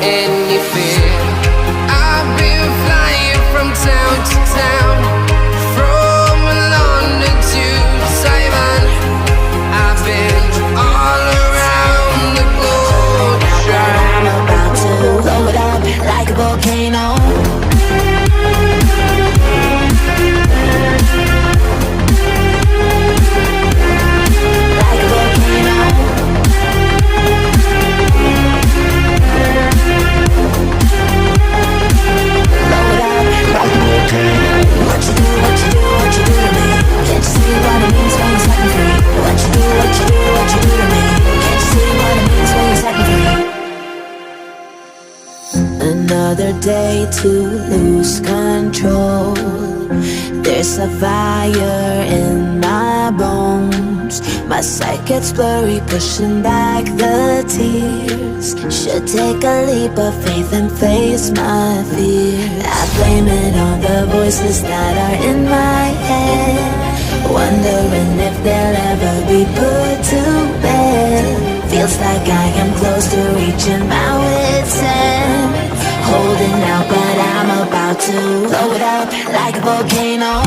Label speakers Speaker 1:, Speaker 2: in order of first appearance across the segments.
Speaker 1: any fear. I've been flying from town to town, from London to Taiwan. I've been all around the globe.
Speaker 2: I'm about to blow it up like a volcano. Another day to lose control. There's a fire in my bones. My sight gets blurry, pushing back the tears. Should take a leap of faith and face my fear. I blame it on the voices that are in my head, wondering if they'll ever be put to bed. Feels like I am close to reaching my wit's end, holding out, but I'm about to blow it up like a volcano.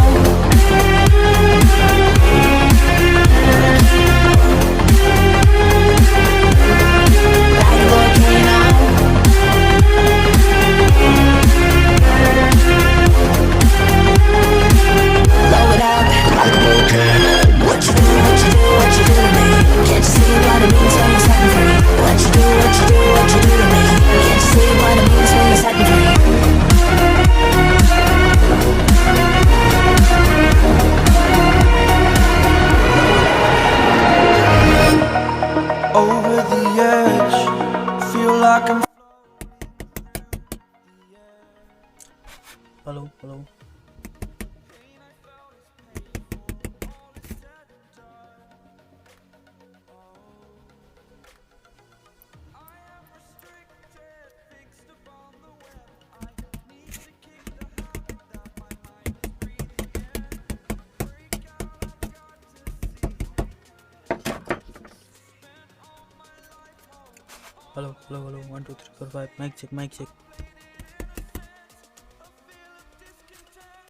Speaker 2: Like a volcano. Blow it up like a volcano. What you do, what you do, what you do to me? Can't you see what it means when you're setting free? What you do, what you do, what you do to me? Can't you see what it means when you're setting free?
Speaker 3: Over the edge, feel like I'm
Speaker 4: Hello. Hello. 1 2 3 4 5. Mic check.